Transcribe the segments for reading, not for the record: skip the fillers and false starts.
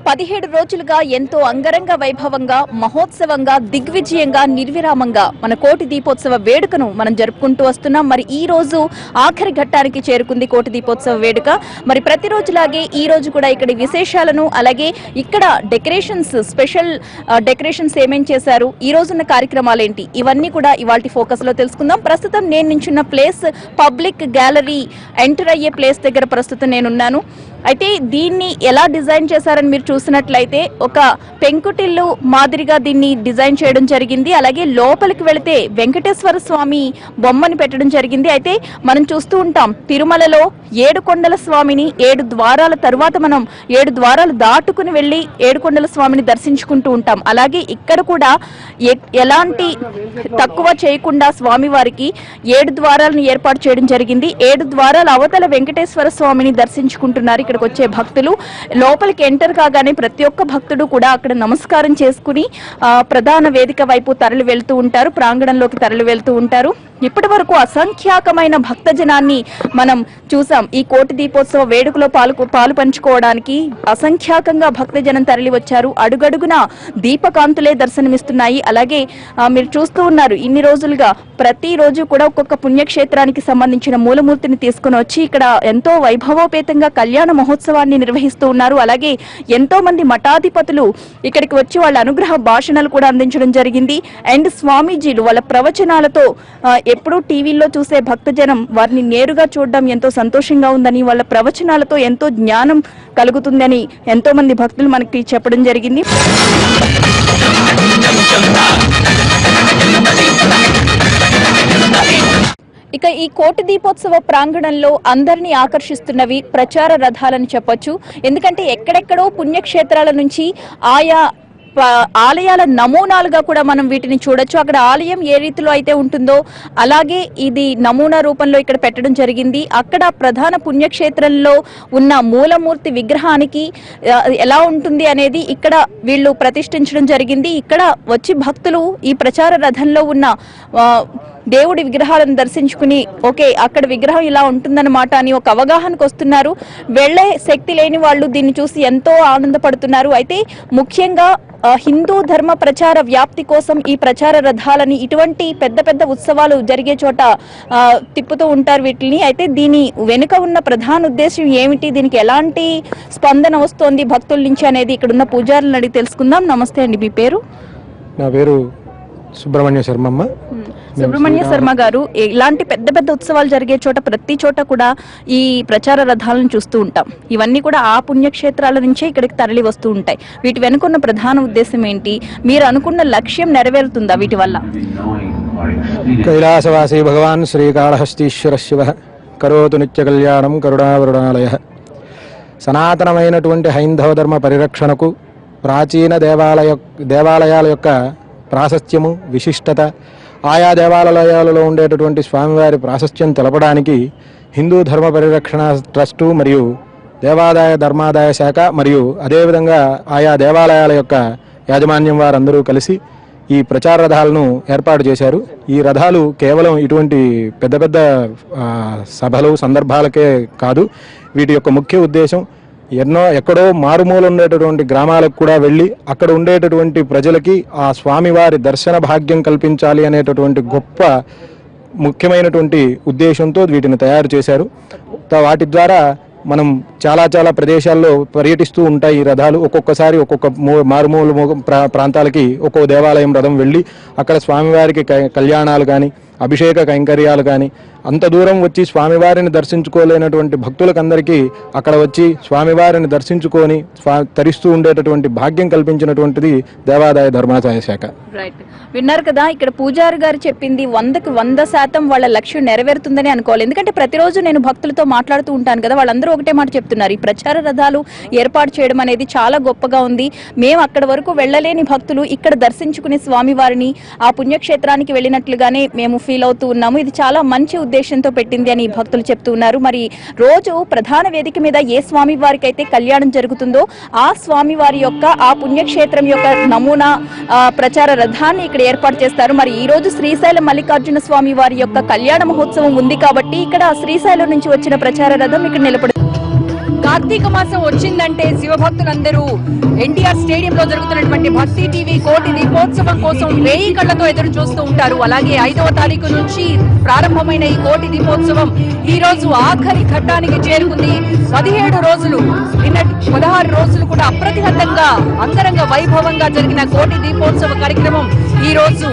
17 రోజులుగా ఎంతో అంగరంగ వైభవంగా మహోత్సవంగా దిగ్విజయంగా నిర్విరామంగా మన కోటి దీపోత్సవ వేడుకను మనం జరుపుకుంటూ వస్తున్నాం. మరి ఈ రోజు ఆఖరి ఘట్టానికి చేరుకుంది కోటి దీపోత్సవ వేడుక. మరి ప్రతిరోజులాగే ఈ రోజు కూడా ఇక్కడ విశేషాలను అలాగే ఇక్కడ డెకరేషన్స్ స్పెషల్ డెకరేషన్స్ ఏమేం చేశారు, ఈ రోజున్న కార్యక్రమాలు ఏంటి, ఇవన్నీ కూడా ఇవాల్టి ఫోకస్ లో తెలుసుకుందాం. ప్రస్తుతం నేను నించున్న ప్లేస్ పబ్లిక్ గ్యాలరీ ఎంటర్ అయ్యే ప్లేస్ దగ్గర ప్రస్తుతం నేనున్నాను. అయితే దీన్ని ఎలా డిజైన్ చేశారని మీరు చూసినట్లయితే ఒక పెంకుటిల్లు మాదిరిగా దీన్ని డిజైన్ చేయడం జరిగింది. అలాగే లోపలికి వెళితే వెంకటేశ్వర స్వామి బొమ్మని పెట్టడం జరిగింది. అయితే మనం చూస్తూ ఉంటాం తిరుమలలో 7 కొండల స్వామిని 7 ద్వారాల తరువాత మనం 7 ద్వారాలు దాటుకుని వెళ్లి 7 కొండల స్వామిని దర్శించుకుంటూ ఉంటాం. అలాగే ఇక్కడ కూడా ఎలాంటి తక్కువ చేయకుండా స్వామివారికి 7 ద్వారాలను ఏర్పాటు చేయడం జరిగింది. 7 ద్వారాల అవతల వెంకటేశ్వర స్వామిని దర్శించుకుంటున్నారు ఇక్కడికి వచ్చే భక్తులు. లోపలికి ఎంటర్ కాగానే ప్రతి ఒక్క భక్తుడు కూడా అక్కడ నమస్కారం చేసుకుని ప్రధాన వేదిక వైపు తరలి వెళ్తూ ఉంటారు, ప్రాంగణంలోకి తరలి వెళ్తూ ఉంటారు. ఇప్పటి వరకు అసంఖ్యాకమైన భక్తజనాన్ని మనం చూసాం. ఈ కోటి దీపోత్సవ వేడుకలో పాలు పంచుకోవడానికి అసంఖ్యాకంగా భక్తజనం తరలి వచ్చారు. అడుగడుగున దీపకాంతులే దర్శనమిస్తున్నాయి. అలాగే మీరు చూస్తూ ఉన్నారు ఇన్ని రోజులుగా ప్రతిరోజు కూడా ఒక్కొక్క పుణ్యక్షేత్రానికి సంబంధించిన మూలమూర్తిని తీసుకుని వచ్చి ఇక్కడ ఎంతో వైభవోపేతంగా కళ్యాణ మహోత్సవాన్ని నిర్వహిస్తూ ఉన్నారు. అలాగే ఎంతో మంది మఠాధిపతులు ఇక్కడికి వచ్చి వాళ్ళ అనుగ్రహ భాషణలు కూడా అందించడం జరిగింది. అండ్ స్వామీజీలు వాళ్ళ ప్రవచనాలతో ఎప్పుడూ టీవీల్లో చూసే భక్తజనం వారిని నేరుగా చూడడం ఎంతో సంతోషంగా ఉందని, వాళ్ళ ప్రవచనాలతో ఎంతో జ్ఞానం కలుగుతుందని ఎంతో మంది భక్తులు మనకి చెప్పడం జరిగింది. ఇక ఈ కోటి దీపోత్సవ ప్రాంగణంలో అందరినీ ఆకర్షిస్తున్నవి ప్రచార రథాలని చెప్పొచ్చు. ఎందుకంటే ఎక్కడెక్కడో పుణ్యక్షేత్రాల నుంచి ఆయా ఆలయాల నమూనాలుగా కూడా మనం వీటిని చూడొచ్చు. అక్కడ ఆలయం ఏ రీతిలో అయితే ఉంటుందో అలాగే ఇది నమూనా రూపంలో ఇక్కడ పెట్టడం జరిగింది. అక్కడ ప్రధాన పుణ్యక్షేత్రంలో ఉన్న మూలమూర్తి విగ్రహానికి ఎలా ఉంటుంది అనేది ఇక్కడ వీళ్ళు ప్రతిష్ఠించడం జరిగింది. ఇక్కడ వచ్చి భక్తులు ఈ ప్రచార రథంలో ఉన్న దేవుడి విగ్రహాలను దర్శించుకుని ఓకే అక్కడ విగ్రహం ఇలా ఉంటుందన్నమాట అని ఒక అవగాహనకు వస్తున్నారు. వెళ్లే శక్తి లేని వాళ్ళు దీన్ని చూసి ఎంతో ఆనందపడుతున్నారు. అయితే ముఖ్యంగా హిందూ ధర్మ ప్రచార వ్యాప్తి కోసం ఈ ప్రచార రథాలని ఇటువంటి పెద్ద పెద్ద ఉత్సవాలు జరిగే చోట తిప్పుతూ ఉంటారు వీటిని. అయితే దీని వెనుక ఉన్న ప్రధాన ఉద్దేశం ఏమిటి, దీనికి ఎలాంటి స్పందన వస్తోంది భక్తుల నుంచి అనేది ఇక్కడ ఉన్న పూజారులను అడిగి తెలుసుకుందాం. నమస్తే అండి, మీ పేరు? నా పేరు సుబ్రహ్మణ్య శర్మమ్మ. సుబ్రహ్మణ్య శర్మ గారు, ఇలాంటి పెద్ద పెద్ద ఉత్సవాలు జరిగే చోట ప్రతి చోట కూడా ఈ ప్రచార రథాలను చూస్తూ ఉంటాం. ఇవన్నీ కూడా ఆ పుణ్యక్షేత్రాల నుంచే ఇక్కడికి తరలి వస్తూ ఉంటాయి. వీటి వెనుకున్న ప్రధాన ఉద్దేశం ఏంటి, మీరు అనుకున్న లక్ష్యం నెరవేరుతుందా వీటి వల్ల? కైలాసవాసి భగవాన్ శ్రీకాళహస్తీశ్వర శివ కరోతు నిత్య కళ్యాణం కరుణావరుణాలయ. సనాతనమైనటువంటి హైందవ ధర్మ పరిరక్షణకు ప్రాచీన దేవాలయాల యొక్క ప్రాశస్త్యము విశిష్టత, ఆయా దేవాలయాలలో ఉండేటటువంటి స్వామివారి ప్రాశస్త్యం తెలపడానికి హిందూ ధర్మ పరిరక్షణ ట్రస్టు మరియు దేవాదాయ ధర్మాదాయ శాఖ మరియు అదేవిధంగా ఆయా దేవాలయాల యొక్క యాజమాన్యం వారందరూ కలిసి ఈ ప్రచార రథాలను ఏర్పాటు చేశారు. ఈ రథాలు కేవలం ఇటువంటి పెద్ద పెద్ద సభలు సందర్భాలకే కాదు, వీటి యొక్క ముఖ్య ఉద్దేశం ఎక్కడో మారుమూల ఉండేటటువంటి గ్రామాలకు కూడా వెళ్ళి అక్కడ ఉండేటటువంటి ప్రజలకి ఆ స్వామివారి దర్శన భాగ్యం కల్పించాలి అనేటటువంటి గొప్ప ముఖ్యమైనటువంటి ఉద్దేశంతో వీటిని తయారు చేశారు. వాటి ద్వారా మనం చాలా ప్రదేశాల్లో పర్యటిస్తూ ఉంటాయి ఈ రథాలు. ఒక్కొక్కసారి ఒక్కొక్క మారుమూల ప్రాంతాలకి ఒక్కో దేవాలయం రథం వెళ్ళి అక్కడ స్వామివారికి కళ్యాణాలు కానీ అభిషేక కైంకర్యాలు కానీ అంత దూరం వచ్చి స్వామివారిని దర్శించుకోలేనటువంటి భక్తులకందరికీ అక్కడ వచ్చి స్వామివారిని దర్శించుకొని తరిస్తూ ఉండేటటువంటి భాగ్యం కల్పించినటువంటిది దేవాదాయ ధర్మాదాయ శాఖ. రైట్, విన్నారు కదా, ఇక్కడ పూజారి గారు చెప్పింది 100కి 100% వాళ్ళ లక్ష్యం నెరవేరుతుందని అనుకోవాలి. ఎందుకంటే ప్రతిరోజు నేను భక్తులతో మాట్లాడుతూ ఉంటాను కదా, వాళ్ళందరూ ఒకటే మాట చెప్తున్నారు, ఈ ప్రచార రథాలు ఏర్పాటు చేయడం అనేది చాలా గొప్పగా ఉంది. మేము అక్కడ వరకు వెళ్ళలేని భక్తులు ఇక్కడ దర్శించుకునే స్వామివారిని ఆ పుణ్యక్షేత్రానికి వెళ్ళినట్లుగానే మేము ఫీల్ అవుతూ ఉన్నాము. ఇది చాలా మంచి ఉద్దేశంతో పెట్టింది అని భక్తులు చెప్తూ ఉన్నారు. మరి రోజు ప్రధాన వేదిక మీద ఏ స్వామి వారికి అయితే కళ్యాణం జరుగుతుందో ఆ స్వామి వారి యొక్క ఆ పుణ్యక్షేత్రం యొక్క నమూనా ప్రచార రథాన్ని ఇక్కడ ఏర్పాటు చేస్తారు. మరి ఈ రోజు శ్రీశైలం మల్లికార్జున స్వామి వారి యొక్క కళ్యాణ మహోత్సవం ఉంది కాబట్టి ఇక్కడ శ్రీశైలం నుంచి వచ్చిన ప్రచార రథం ఇక్కడ నిలబడుతుంది. కార్తీక మాసం వచ్చిందంటే శివభక్తులందరూ ఎన్టీఆర్ స్టేడియంలో జరుగుతున్నటువంటి భక్తి టీవీ కోటి దీపోత్సవం కోసం 1000 కళ్లతో ఎదురు చూస్తూ ఉంటారు. అలాగే 5వ తారీఖు నుంచి ప్రారంభమైన ఈ కోటి దీపోత్సవం ఈ రోజు ఆఖరి ఘట్టానికి చేరుకుంది. 17 రోజులు 16 రోజులు కూడా అప్రతిహతంగా అంగరంగ వైభవంగా జరిగిన కోటి దీపోత్సవ కార్యక్రమం ఈ రోజు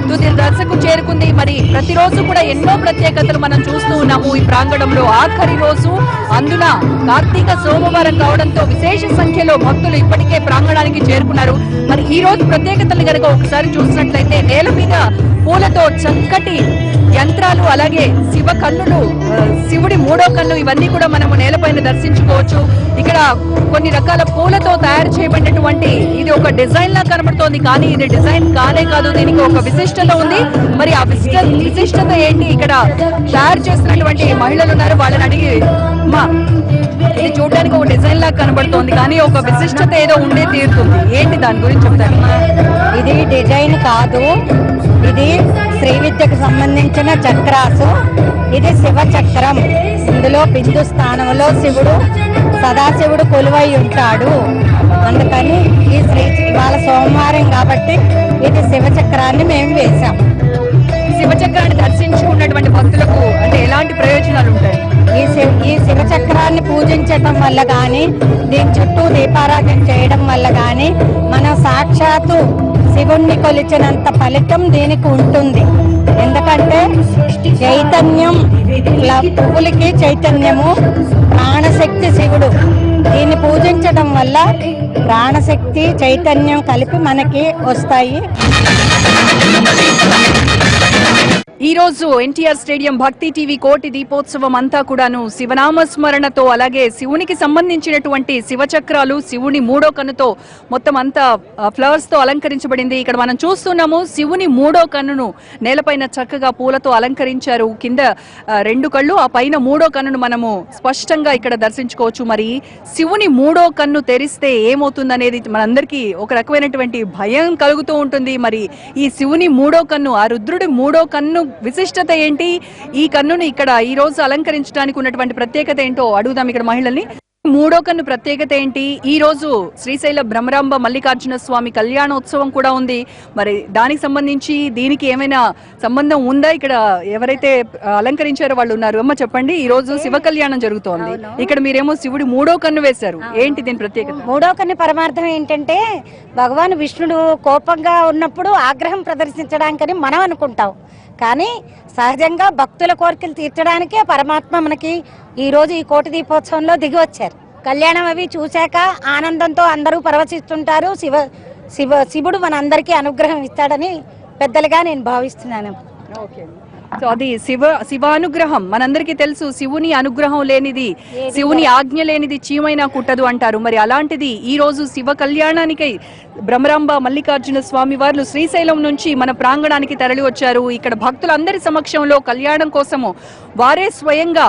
తుది దశకు చేరుకుంది. మరి ప్రతిరోజు కూడా ఎన్నో ప్రత్యేకతలు మనం చూస్తూ ఉన్నాము ఈ ప్రాంగణంలో. ఆఖరి రోజు అందున కార్తీక సోమవారం కావడంతో విశేష సంఖ్యలో భక్తులు ఇప్పటికే ప్రాంగణానికి చేరుకున్నారు. మరి ఈ రోజు ప్రత్యేకతలు కనుక ఒకసారి చూసినట్లయితే నేల మీద పూలతో చక్కటి యంత్రాలు, అలాగే శివ కన్నులు, శివుడి 3వ కన్ను, ఇవన్నీ కూడా మనము నేలపైన దర్శించుకోవచ్చు. ఇక్కడ కొన్ని రకాల పూలతో తయారు చేయబడినటువంటి ఇది ఒక డిజైన్ లా కనబడుతోంది, కానీ ఇది డిజైన్ కానే కాదు, దీనికి ఒక విశిష్టత ఉంది. మరి ఆ విశిష్టత ఏంటి? ఇక్కడ తయారు చేస్తున్నటువంటి మహిళలు ఉన్నారు, వాళ్ళని అడిగి ఇది చూడడానికి ఒక డిజైన్ లా కనబడుతోంది, కానీ ఒక విశిష్టత ఏదో ఉండే తీరుతుంది. ఏంటి దాని గురించి చెప్తారు? ఇది డిజైన్ కాదు, ఇది శ్రీ విద్యకు సంబంధించిన చక్రాసు. ఇది శివ చక్రం. ఇందులో బిందు స్థానంలో శివుడు, సదాశివుడు కొలువై ఉంటాడు. అందుకని ఈ ఇవాళ సోమవారం కాబట్టి ఇది శివచక్రాన్ని మేము వేశాం. శివచక్రాన్ని దర్శించుకున్నటువంటి భక్తులకు అంటే ఎలాంటి ప్రయోజనాలు ఉంటాయి? ఈ శివచక్రాన్ని పూజించడం వల్ల కానీ, దీని చుట్టూ దీపారాధన చేయడం వల్ల కానీ మన సాక్షాత్తు శివుణ్ణి కొలిచినంత ఫలితం దీనికి ఉంటుంది. ఎందుకంటే చైతన్యం, పువ్వులకి చైతన్యము, ప్రాణశక్తి శివుడు. దీన్ని పూజించడం వల్ల ప్రాణశక్తి చైతన్యం కలిపి మనకి వస్తాయి. ఈ రోజు ఎన్టీఆర్ స్టేడియం భక్తి టీవీ కోటి దీపోత్సవం అంతా కూడాను శివనామస్మరణతో, అలాగే శివునికి సంబంధించినటువంటి శివచక్రాలు, శివుని 3వ కన్నుతో మొత్తం అంతా ఫ్లవర్స్ తో అలంకరించబడింది. ఇక్కడ మనం చూస్తున్నాము శివుని 3వ కన్నును నేలపైన చక్కగా పూలతో అలంకరించారు. కింద 2 కళ్ళు, ఆ పైన 3వ కన్నును మనము స్పష్టంగా ఇక్కడ దర్శించుకోవచ్చు. మరి శివుని 3వ కన్ను తెరిస్తే ఏమవుతుందనేది మనందరికీ ఒక రకమైనటువంటి భయం కలుగుతూ ఉంటుంది. మరి ఈ శివుని 3వ కన్ను, ఆ రుద్రుడి 3వ కన్ను విశిష్టత ఏంటి? ఈ కన్నును ఇక్కడ ఈ రోజు అలంకరించడానికి ఉన్నటువంటి ప్రత్యేకత ఏంటో అడుగుదాం ఇక్కడ మహిళల్ని. 3వ కన్ను ప్రత్యేకత ఏంటి? ఈ రోజు శ్రీశైల భ్రమరాంబ మల్లికార్జున స్వామి కళ్యాణోత్సవం కూడా ఉంది. మరి దానికి సంబంధించి దీనికి ఏమైనా సంబంధం ఉందా? ఇక్కడ ఎవరైతే అలంకరించారో వాళ్ళు ఉన్నారు. అమ్మ చెప్పండి, ఈ రోజు శివ కళ్యాణం జరుగుతోంది, ఇక్కడ మీరేమో శివుడి 3వ కన్ను వేశారు, ఏంటి దీని ప్రత్యేకత? 3వ కన్ను పరమార్థం ఏంటంటే భగవాన్ విష్ణుడు కోపంగా ఉన్నప్పుడు ఆగ్రహం ప్రదర్శించడానికని మనం అనుకుంటాం, కానీ సహజంగా భక్తుల కోరికలు తీర్చడానికే పరమాత్మ మనకి ఈ రోజు ఈ కోటి దీపోత్సవంలో దిగి వచ్చారు. కళ్యాణం అవి చూశాక ఆనందంతో అందరూ పరవశిస్తుంటారు. శివుడు మనందరికీ అనుగ్రహం ఇస్తాడని పెద్దలుగా నేను భావిస్తున్నాను. సో అది శివానుగ్రహం మనందరికీ తెలుసు. శివుని అనుగ్రహం లేనిది, శివుని ఆజ్ఞ లేనిది చీమైనా కుట్టదు అంటారు. మరి అలాంటిది ఈ రోజు శివ కళ్యాణానికై భ్రమరాంబ మల్లికార్జున స్వామి వారు శ్రీశైలం నుంచి మన ప్రాంగణానికి తరలి వచ్చారు. ఇక్కడ భక్తులందరి సమక్షంలో కళ్యాణం కోసము వారే స్వయంగా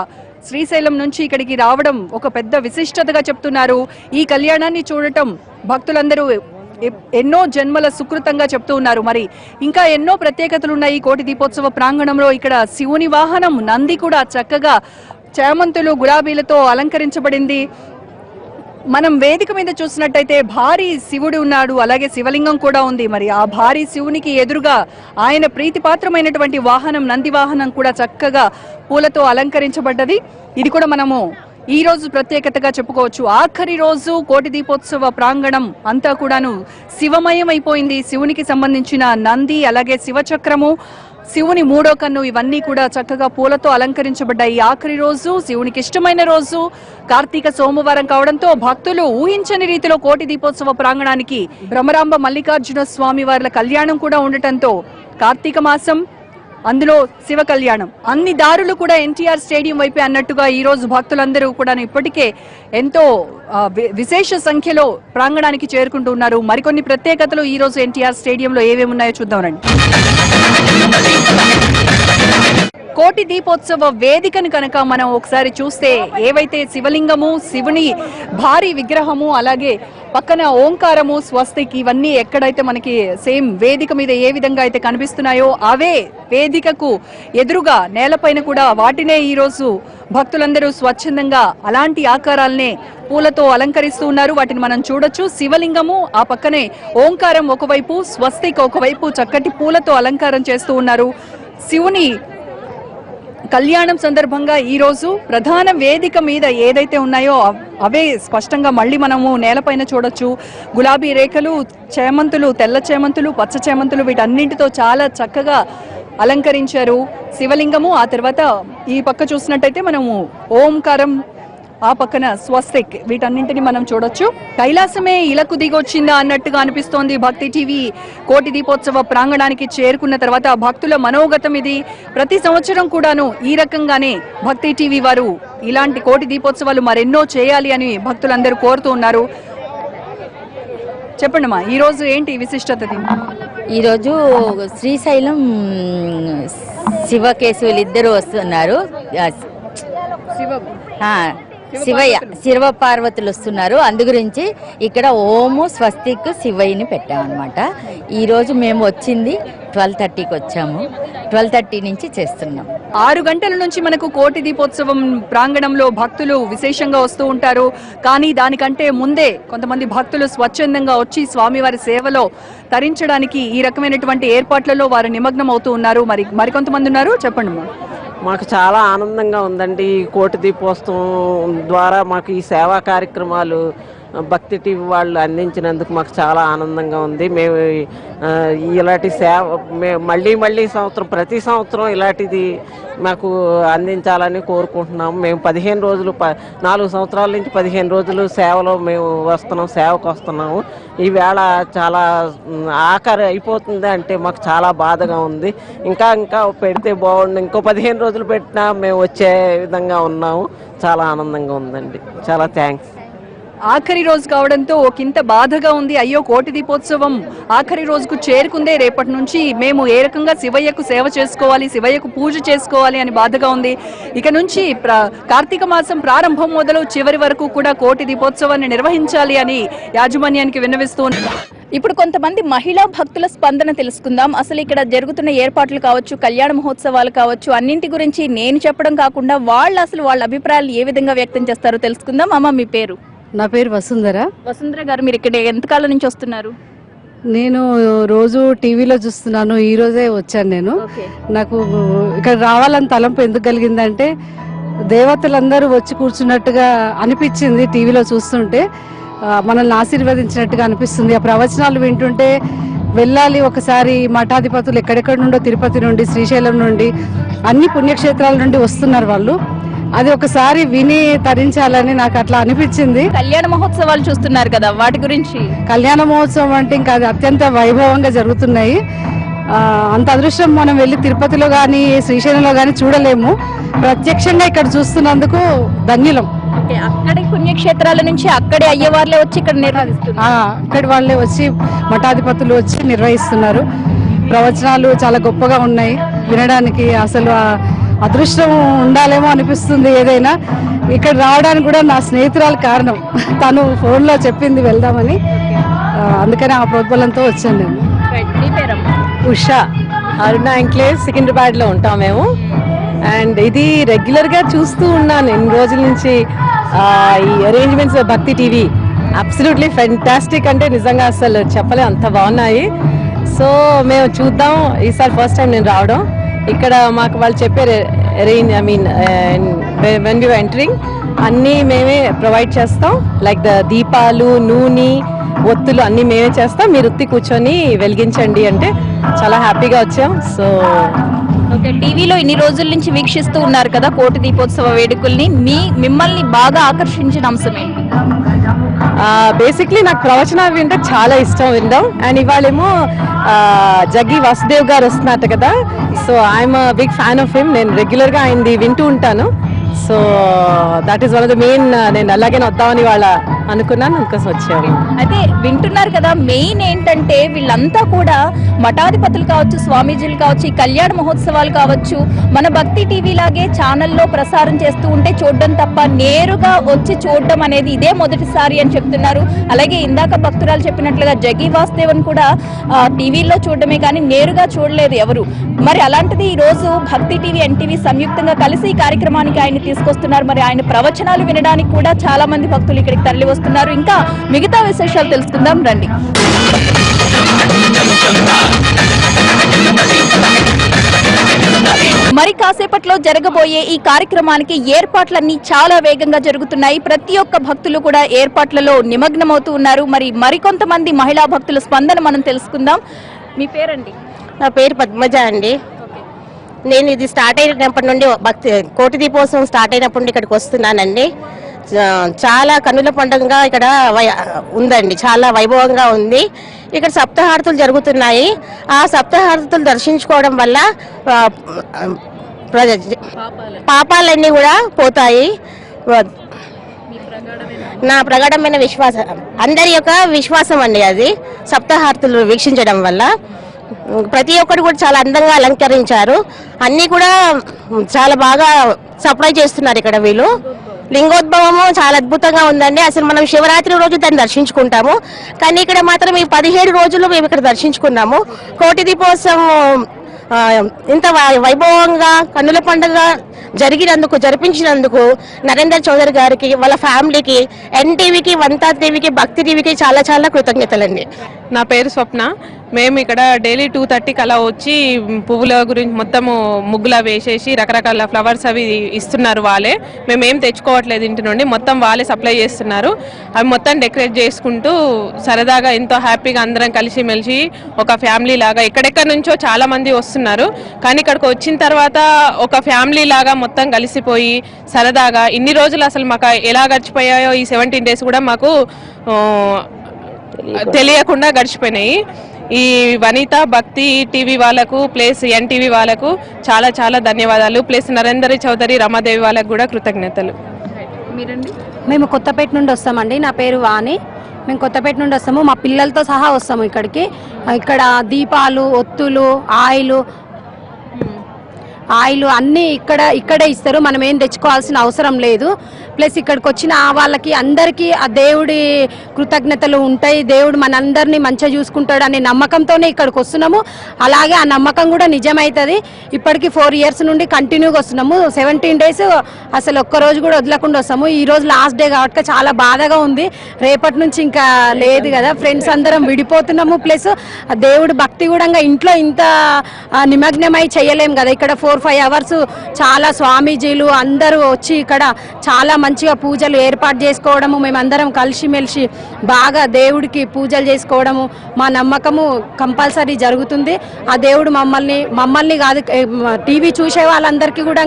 శ్రీశైలం నుంచి ఇక్కడికి రావడం ఒక పెద్ద విశిష్టతగా చెప్తున్నారు. ఈ కళ్యాణాన్ని చూడటం భక్తులందరూ ఎన్నో జన్మల సుకృతంగా చెప్తూ ఉన్నారు. మరి ఇంకా ఎన్నో ప్రత్యేకతలు ఉన్నాయి కోటి దీపోత్సవ ప్రాంగణంలో. ఇక్కడ శివుని వాహనం నంది కూడా చక్కగా చామంతులు, గులాబీలతో అలంకరించబడింది. మనం వేదిక మీద చూసినట్టయితే భారీ శివుడు ఉన్నాడు, అలాగే శివలింగం కూడా ఉంది. మరి ఆ భారీ శివునికి ఎదురుగా ఆయన ప్రీతిపాత్రమైనటువంటి వాహనం నంది వాహనం కూడా చక్కగా పూలతో అలంకరించబడ్డది. ఇది కూడా మనము ఈ రోజు ప్రత్యేకతగా చెప్పుకోవచ్చు. ఆఖరి రోజు కోటి దీపోత్సవ ప్రాంగణం అంతా కూడాను శివమయం అయిపోయింది. శివునికి సంబంధించిన నంది, అలాగే శివచక్రము, శివుని 3వ కన్ను, ఇవన్నీ కూడా చక్కగా పూలతో అలంకరించబడ్డాయి. ఆఖరి రోజు శివునికి ఇష్టమైన రోజు కార్తీక సోమవారం కావడంతో భక్తులు ఊహించని రీతిలో కోటి దీపోత్సవ ప్రాంగణానికి భ్రమరాంబ మల్లికార్జున స్వామి వారి కళ్యాణం కూడా ఉండటంతో కార్తీక మాసం, అందులో శివ కళ్యాణం, అన్ని దారులు కూడా ఎన్టీఆర్ స్టేడియం వైపే అన్నట్టుగా ఈ రోజు భక్తులందరూ కూడా ఇప్పటికే ఎంతో విశేష సంఖ్యలో ప్రాంగణానికి చేరుకుంటూ ఉన్నారు. మరికొన్ని ప్రత్యేకతలు ఈ రోజు ఎన్టీఆర్ స్టేడియంలో ఏమేమి ఉన్నాయో చూద్దాం రండి. కోటి కోటి దీపోత్సవ వేదికను కనుక మనం ఒకసారి చూస్తే ఏవైతే శివలింగము, శివుని భారీ విగ్రహము, అలాగే పక్కన ఓంకారము, స్వస్తిక్ ఇవన్నీ ఎక్కడైతే మనకి సేమ్ వేదిక మీద ఏ విధంగా అయితే కనిపిస్తున్నాయో అవే వేదికకు ఎదురుగా నేలపైన కూడా వాటినే ఈరోజు భక్తులందరూ స్వచ్ఛందంగా అలాంటి ఆకారాలనే పూలతో అలంకరిస్తూ ఉన్నారు. వాటిని మనం చూడొచ్చు. శివలింగము, ఆ పక్కనే ఓంకారం ఒకవైపు, స్వస్తిక్ ఒకవైపు చక్కటి పూలతో అలంకారం చేస్తూ ఉన్నారు. శివుని కళ్యాణం సందర్భంగా ఈ రోజు ప్రధాన వేదిక మీద ఏదైతే ఉన్నాయో అవే స్పష్టంగా మళ్ళీ మనము నేలపైన చూడొచ్చు. గులాబీ రేఖలు, చేమంతులు, తెల్ల చేమంతులు, పచ్చ చేమంతులు వీటన్నింటితో చాలా చక్కగా అలంకరించారు శివలింగము. ఆ తర్వాత ఈ పక్క చూసినట్టయితే మనము ఓంకారం, ఆ పక్కన స్వస్తిక్ వీటన్నింటిని మనం చూడొచ్చు. కైలాసమే ఇలకు దిగొచ్చిందా అన్నట్టుగా అనిపిస్తోంది. భక్తి టీవీ కోటి దీపోత్సవ ప్రాంగణానికి చేరుకున్న తర్వాత భక్తుల మనోగతం ఇది. ప్రతి సంవత్సరం కూడాను ఈ రకంగానే భక్తి టీవీ వారు ఇలాంటి కోటి దీపోత్సవాలు మరెన్నో చేయాలి అని భక్తులందరూ కోరుతూ ఉన్నారు. చెప్పండమ్మా, ఈ రోజు ఏంటి విశిష్టత? ఈరోజు శ్రీశైలం శివకేశవులు ఇద్దరు వస్తున్నారు. శివ పార్వతులు వస్తున్నారు. అందు గురించి ఇక్కడ ఓము స్వస్తిక్ శివయ్యని పెట్టామన్నమాట. ఈరోజు మేము వచ్చింది 12:30కి వచ్చాము. 12:30 నుంచి చేస్తున్నాం. 6 గంటల నుంచి మనకు కోటి దీపోత్సవం ప్రాంగణంలో భక్తులు విశేషంగా వస్తూ ఉంటారు. కానీ దానికంటే ముందే కొంతమంది భక్తులు స్వచ్ఛందంగా వచ్చి స్వామివారి సేవలో తరించడానికి ఈ రకమైనటువంటి ఏర్పాట్లలో వారు నిమగ్నం అవుతూ ఉన్నారు. మరికొంతమంది ఉన్నారు, చెప్పండి. మాకు చాలా ఆనందంగా ఉందండి. ఈ కోటి దీపోత్సవం ద్వారా మాకు ఈ సేవా కార్యక్రమాలు భక్తి టీవీ వాళ్ళు అందించినందుకు మాకు చాలా ఆనందంగా ఉంది. మేము ఇలాంటి సేవ మళ్ళీ ప్రతి సంవత్సరం ఇలాంటిది మాకు అందించాలని కోరుకుంటున్నాము. మేము 15 రోజులు 4 సంవత్సరాల నుంచి 15 రోజులు సేవలో మేము సేవకు వస్తున్నాము. ఈవేళ చాలా ఆఖరి అయిపోతుంది అంటే మాకు చాలా బాధగా ఉంది. ఇంకా పెడితే బాగుండు, ఇంకో 15 రోజులు పెట్టినా మేము వచ్చే విధంగా ఉన్నాము. చాలా ఆనందంగా ఉందండి. చాలా థ్యాంక్స్. ఆఖరి రోజు కావడంతో ఒకంత బాధగా ఉంది. అయ్యో, కోటి దీపోత్సవం ఆఖరి రోజుకు చేరుకుందే, రేపటి నుంచి మేము ఏ రకంగా శివయ్యకు సేవ చేసుకోవాలి, శివయ్యకు పూజ చేసుకోవాలి అని బాధగా ఉంది. ఇక నుంచి కార్తీక మాసం ప్రారంభం మొదలు చివరి వరకు కూడా కోటి దీపోత్సవాన్ని నిర్వహించాలి అని యాజమాన్యానికి విన్నవిస్తూ. ఇప్పుడు కొంతమంది మహిళా భక్తుల స్పందన తెలుసుకుందాం. అసలు ఇక్కడ జరుగుతున్న ఏర్పాట్లు కావచ్చు, కళ్యాణ మహోత్సవాలు కావచ్చు, అన్నింటి గురించి నేను చెప్పడం కాకుండా వాళ్ళ అభిప్రాయాలు ఏ విధంగా వ్యక్తం చేస్తారో తెలుసుకుందాం. అమ్మ, మీ పేరు? నా పేరు వసుంధర. వసుంధర గారు, మీరు ఇక్కడ ఎంతకాలం నుంచి వస్తున్నారు? నేను రోజు టీవీలో చూస్తున్నాను. ఈ రోజే వచ్చాను నేను. నాకు ఇక్కడ రావాలని తలంపు ఎందుకు కలిగిందంటే దేవతలందరూ వచ్చి కూర్చున్నట్టుగా అనిపించింది. టీవీలో చూస్తుంటే మనల్ని ఆశీర్వదించినట్టుగా అనిపిస్తుంది. ఆ ప్రవచనాలు వింటుంటే వెళ్ళాలి ఒకసారి. మఠాధిపతులు ఎక్కడెక్కడి నుండో, తిరుపతి నుండి, శ్రీశైలం నుండి, అన్ని పుణ్యక్షేత్రాల నుండి వస్తున్నారు వాళ్ళు. అది ఒకసారి విని తరించాలని నాకు అట్లా అనిపించింది. కళ్యాణ మహోత్సవాలు చూస్తున్నారు కదా, వాటి గురించి? కళ్యాణ మహోత్సవం అంటే ఇంకా అది అత్యంత వైభవంగా జరుగుతున్నాయి. అంత అదృష్టం మనం వెళ్ళి తిరుపతిలో కానీ శ్రీశైలంలో కానీ చూడలేము. ప్రత్యక్షంగా ఇక్కడ చూస్తున్నందుకు ధన్యులం. అక్కడి పుణ్యక్షేత్రాల నుంచి అక్కడే అయ్యేవాళ్ళే వచ్చి ఇక్కడ నిర్వహిస్తున్నారు. అక్కడి వాళ్ళే వచ్చి మఠాధిపతులు వచ్చి నిర్వహిస్తున్నారు. ప్రవచనాలు చాలా గొప్పగా ఉన్నాయి వినడానికి. అసలు అదృష్టం ఉండాలేమో అనిపిస్తుంది. ఏదైనా ఇక్కడ రావడానికి కూడా నా స్నేహితురాలు కారణం. తను ఫోన్లో చెప్పింది వెళ్దామని, అందుకని ఆ ప్రోద్బలంతో వచ్చాను నేను. ఉషా, అరుణ ఎంక్లేవ్, సికింద్రాబాద్లో ఉంటాం మేము. అండ్ ఇది రెగ్యులర్గా చూస్తూ ఉన్నాను ఎన్ని రోజుల నుంచి. ఈ అరేంజ్మెంట్స్ భక్తి టీవీ అబ్సల్యూట్లీ ఫెంటాస్టిక్, అంటే నిజంగా అసలు చెప్పలే, అంత బాగున్నాయి. సో మేము చూద్దాం. ఈసారి ఫస్ట్ టైం నేను రావడం. ఇక్కడ మాకు వాళ్ళు చెప్పారు అరేంజ్, వెన్ వి ఎంటరింగ్ అన్నీ మేమే ప్రొవైడ్ చేస్తాం. లైక్ దీపాలు, నూనె, ఒత్తులు అన్నీ మేమే చేస్తాం. మీరు ఉత్తి కూర్చొని వెలిగించండి అంటే చాలా హ్యాపీగా వచ్చాం. సో టీవీలో ఇన్ని రోజుల నుంచి వీక్షిస్తూ ఉన్నారు కదా కోటి దీపోత్సవ వేడుకల్ని, మిమ్మల్ని బాగా ఆకర్షించిన అంశం ఏంటి? బేసిక్లీ నాకు ప్రవచనాలు వింటే చాలా ఇష్టం వినడం. అండ్ ఇవాళేమో జగ్గి వాసుదేవ్ గారు వస్తున్నట్టు కదా. So I'm big fan of him. నేను రెగ్యులర్గా ఆయనది వింటూ ఉంటాను. So that is one of the main. నేను అలాగే వద్దామని వాళ్ళ అనుకున్నాను, అందుకోసం వచ్చాము. అయితే వింటున్నారు కదా, మెయిన్ ఏంటంటే వీళ్ళంతా కూడా మఠాధిపతులు కావచ్చు, స్వామీజీలు కావచ్చు, ఈ కళ్యాణ మహోత్సవాలు కావచ్చు, మన భక్తి టీవీ లాగే ఛానల్లో ప్రసారం చేస్తూ ఉంటే చూడడం తప్ప నేరుగా వచ్చి చూడడం అనేది ఇదే మొదటిసారి అని చెప్తున్నారు. అలాగే ఇందాక భక్తురాలు చెప్పినట్లుగా జగి వాసుదేవన్ కూడా టీవీలో చూడడమే కానీ నేరుగా చూడలేదు ఎవరు. మరి అలాంటిది ఈ రోజు భక్తి టీవీ, ఎన్టీవీ సంయుక్తంగా కలిసి ఈ కార్యక్రమానికి ఆయన తీసుకొస్తున్నారు. మరి ఆయన ప్రవచనాలు వినడానికి కూడా చాలా మంది భక్తులు ఇక్కడికి తరలి వస్తున్నారు. ఇంకా మిగతా విశేషాలు తెలుసుకుందాం రండి. మరి కాసేపట్లో జరగబోయే ఈ కార్యక్రమానికి ఏర్పాట్లన్నీ చాలా వేగంగా జరుగుతున్నాయి. ప్రతి ఒక్క భక్తులు కూడా ఏర్పాట్లలో నిమగ్నమవుతూ ఉన్నారు. మరి మరికొంతమంది మహిళా భక్తుల స్పందన మనం తెలుసుకుందాం. మీ పేరండి? నా పేరు పద్మజ అండి. నేను ఇది స్టార్ట్ అయినప్పటి నుండి భక్తి కోటి దీపోత్సవం స్టార్ట్ అయినప్పటి నుండి ఇక్కడికి వస్తున్నానండి. చాలా కన్నుల పండుగగా ఇక్కడ ఉందండి, చాలా వైభవంగా ఉంది. ఇక్కడ సప్తహారతులు జరుగుతున్నాయి. ఆ సప్తహారతులు దర్శించుకోవడం వల్ల పాపాలన్నీ కూడా పోతాయి. నా ప్రగాఢమైన విశ్వాసం, అందరి యొక్క విశ్వాసం అండి అది. సప్తహారతులు వీక్షించడం వల్ల ప్రతి ఒక్కరు కూడా చాలా అందంగా అలంకరించారు. అన్నీ కూడా చాలా బాగా సప్లై చేస్తున్నారు ఇక్కడ వీళ్ళు. లింగోద్భవము చాలా అద్భుతంగా ఉందండి. అసలు మనం శివరాత్రి రోజు దాన్ని దర్శించుకుంటాము, కానీ ఇక్కడ మాత్రం ఈ 17 రోజులు మేము ఇక్కడ దర్శించుకున్నాము. కోటి దీపోత్సవం ఇంత వైభవంగా కన్నుల పండుగ జరిపించినందుకు నరేందర్ చౌదరి గారికి, వాళ్ళ ఫ్యామిలీకి, ఎన్టీవీకి, వంతా టీవీకి, భక్తి టీవీకి చాలా చాలా కృతజ్ఞతలండి. నా పేరు స్వప్న. మేము ఇక్కడ డైలీ 2:30కి అలా వచ్చి పువ్వుల గురించి మొత్తము ముగ్గులా వేసేసి రకరకాల ఫ్లవర్స్ అవి ఇస్తున్నారు వాళ్ళే. మేమేం తెచ్చుకోవట్లేదు ఇంటి నుండి, మొత్తం వాళ్ళే సప్లై చేస్తున్నారు. అవి మొత్తం డెకరేట్ చేసుకుంటూ సరదాగా ఎంతో హ్యాపీగా అందరం కలిసిమెలిసి ఒక ఫ్యామిలీ లాగా, ఎక్కడెక్కడి నుంచో చాలా మంది వస్తున్నారు, కానీ ఇక్కడికి వచ్చిన తర్వాత ఒక ఫ్యామిలీ లాగా మొత్తం కలిసిపోయి సరదాగా ఇన్ని రోజులు అసలు మాకు ఎలా గడిచిపోయాయో ఈ 17 days కూడా మాకు తెలియకుండా గడిచిపోయినాయి. ఈ వనిత భక్తి టీవీ వాళ్ళకు ప్లస్ ఎన్టీవీ వాళ్ళకు చాలా చాలా ధన్యవాదాలు. ప్లస్ నరేందర్ చౌదరి, రమాదేవి వాళ్ళకు కూడా కృతజ్ఞతలు. మీరండి? మేము కొత్తపేట నుండి వస్తామండి. నా పేరు వాణి. మేము కొత్తపేట నుండి వస్తాము, మా పిల్లలతో సహా వస్తాము ఇక్కడికి. ఇక్కడ దీపాలు, ఒత్తులు, ఆయిల్ అన్నీ ఇక్కడే ఇస్తారు. మనం ఏం తెచ్చుకోవాల్సిన అవసరం లేదు. ప్లస్ ఇక్కడికి వచ్చిన వాళ్ళకి అందరికీ ఆ దేవుడి కృతజ్ఞతలు ఉంటాయి. దేవుడు మనందరినీ మంచిగా చూసుకుంటాడు అనే నమ్మకంతోనే ఇక్కడికి వస్తున్నాము. అలాగే ఆ నమ్మకం కూడా నిజమవుతుంది. ఇప్పటికి 4 years నుండి కంటిన్యూగా వస్తున్నాము. 17 days అసలు ఒక్కరోజు కూడా వదలకుండా వస్తాము. ఈ రోజు లాస్ట్ డే కాబట్టి చాలా బాధగా ఉంది. రేపటి నుంచి ఇంకా లేదు కదా, ఫ్రెండ్స్ అందరం విడిపోతున్నాము. ప్లస్ దేవుడు భక్తి కూడా ఇంట్లో ఇంత నిమగ్నమై చేయలేము కదా. ఇక్కడ 4-5 hours చాలా స్వామీజీలు అందరూ వచ్చి ఇక్కడ చాలా మంచిగా పూజలు ఏర్పాటు చేసుకోవడము, మేమందరం కలిసిమెలిసి బాగా దేవుడికి పూజలు చేసుకోవడము మా నమ్మకము కంపల్సరీ జరుగుతుంది. ఆ దేవుడు మమ్మల్ని కాదు, టీవీ చూసే వాళ్ళందరికీ కూడా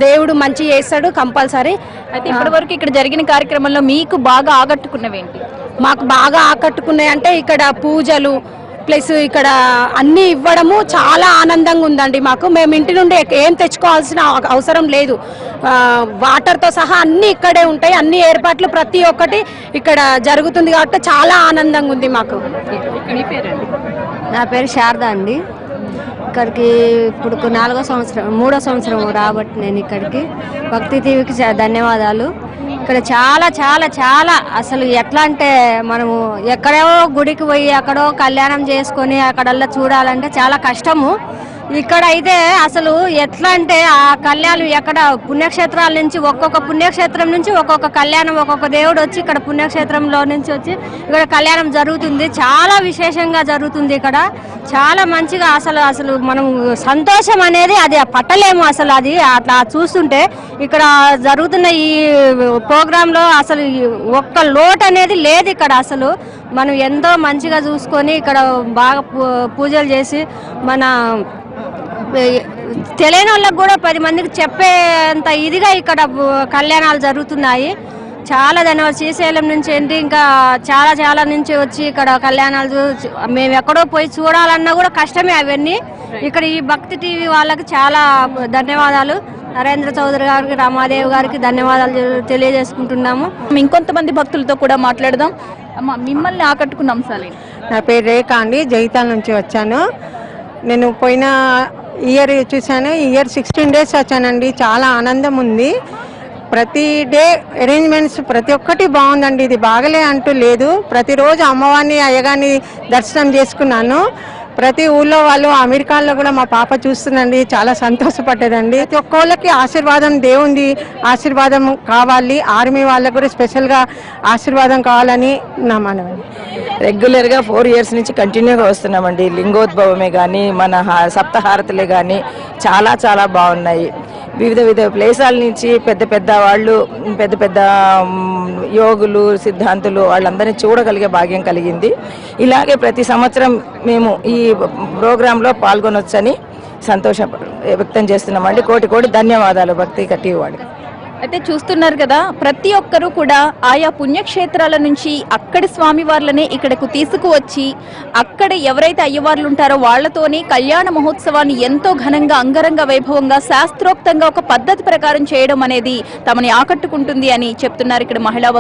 దేవుడు మంచి చేస్తాడు కంపల్సరీ. అయితే ఇప్పటివరకు ఇక్కడ జరిగిన కార్యక్రమంలో మీకు బాగా ఆకట్టుకున్నవి ఏంటి? మాకు బాగా ఆకట్టుకున్నాయి అంటే ఇక్కడ పూజలు ప్లస్ ఇక్కడ అన్నీ ఇవ్వడము చాలా ఆనందంగా ఉందండి మాకు. మేము ఇంటి నుండి ఏం తెచ్చుకోవాల్సిన అవసరం లేదు. వాటర్తో సహా అన్నీ ఇక్కడే ఉంటాయి. అన్ని ఏర్పాట్లు ప్రతి ఒక్కటి ఇక్కడ జరుగుతుంది కాబట్టి చాలా ఆనందంగా ఉంది మాకు. నా పేరు శారద అండి. ఇక్కడికి ఇప్పుడు 3వ సంవత్సరం రాబట్టి నేను ఇక్కడికి భక్తి టీవీకి ధన్యవాదాలు. ఇక్కడ చాలా చాలా చాలా అసలు ఎట్లా అంటే మనము ఎక్కడో గుడికి పోయి ఎక్కడో కళ్యాణం చేసుకొని అక్కడల్లా చూడాలంటే చాలా కష్టము. ఇక్కడ అయితే అసలు ఎట్లా అంటే ఆ కళ్యాణం ఎక్కడ పుణ్యక్షేత్రాల నుంచి ఒక్కొక్క పుణ్యక్షేత్రం నుంచి ఒక్కొక్క కళ్యాణం, ఒక్కొక్క దేవుడు వచ్చి ఇక్కడ పుణ్యక్షేత్రంలో నుంచి వచ్చి ఇక్కడ కళ్యాణం జరుగుతుంది. చాలా విశేషంగా జరుగుతుంది ఇక్కడ. చాలా మంచిగా అసలు మనం సంతోషం అనేది అది పట్టలేము. అసలు అది అట్లా చూస్తుంటే ఇక్కడ జరుగుతున్న ఈ ప్రోగ్రాంలో అసలు ఒక్క లోటు అనేది లేదు ఇక్కడ. అసలు మనం ఎంతో మంచిగా చూసుకొని ఇక్కడ బాగా పూజలు చేసి మన తెలియని వాళ్ళకి కూడా 10 మందికి చెప్పేంత ఇదిగా ఇక్కడ కళ్యాణాలు జరుగుతున్నాయి. చాలా ధన్యవాదాలు. శ్రీశైలం నుంచి ఏంటి ఇంకా చాలా నుంచి వచ్చి ఇక్కడ కళ్యాణాలు మేము ఎక్కడో పోయి చూడాలన్నా కూడా కష్టమే అవన్నీ. ఇక్కడ ఈ భక్తి టీవీ వాళ్ళకి చాలా ధన్యవాదాలు. నరేంద్ర చౌదరి గారికి, రామాదేవి గారికి ధన్యవాదాలు తెలియజేసుకుంటున్నాము. ఇంకొంతమంది భక్తులతో కూడా మాట్లాడదాం. అమ్మ, మిమ్మల్ని ఆకట్టుకున్న అంశాలు ఏంటి? నా పేరు రేఖ అండి, జైతాల్ నుంచి వచ్చాను. నేను పోయిన ఇయర్ చూశాను, ఈ ఇయర్ 16 days వచ్చానండి. చాలా ఆనందం ఉంది. ప్రతి డే అరేంజ్మెంట్స్ ప్రతి ఒక్కటి బాగుందండి. ఇది బాగలే అంటూ లేదు. ప్రతిరోజు అమ్మవారిని అయ్యగారిని దర్శనం చేసుకున్నాను. ప్రతి ఊళ్ళో వాళ్ళు, అమెరికాలో కూడా మా పాప చూస్తుందండి, చాలా సంతోషపడ్డదండి. ప్రతి ఒక్కళ్ళకి ఆశీర్వాదం, దేవుంది ఆశీర్వాదం కావాలి. ఆర్మీ వాళ్ళకు కూడా స్పెషల్గా ఆశీర్వాదం కావాలని నా మనవి. రెగ్యులర్గా 4 years నుంచి కంటిన్యూగా వస్తున్నామండి. లింగోద్భవమే కానీ, మన సప్తహారతులే కానీ చాలా చాలా బాగున్నాయి. వివిధ ప్లేసాల నుంచి పెద్ద పెద్ద వాళ్ళు, పెద్ద పెద్ద యోగులు, సిద్ధాంతులు వాళ్ళందరినీ చూడగలిగే భాగ్యం కలిగింది. ఇలాగే ప్రతి సంవత్సరం మేము ఈ ప్రోగ్రాంలో పాల్గొనొచ్చని సంతోషం వ్యక్తం చేస్తున్నామండి. కోటి ధన్యవాదాలు భక్తి టీవీ వాళ్ళకి. అయితే చూస్తున్నారు కదా, ప్రతి ఒక్కరూ కూడా ఆయా పుణ్యక్షేత్రాల నుంచి అక్కడి స్వామివార్లనే ఇక్కడకు తీసుకువచ్చి అక్కడ ఎవరైతే అయ్యవార్లు ఉంటారో వాళ్లతోని కళ్యాణ మహోత్సవాన్ని ఎంతో ఘనంగా, అంగరంగ వైభవంగా, శాస్త్రోక్తంగా ఒక పద్ధతి ప్రకారం చేయడం అనేది తమని ఆకట్టుకుంటుంది అని చెప్తున్నారు ఇక్కడ మహిళా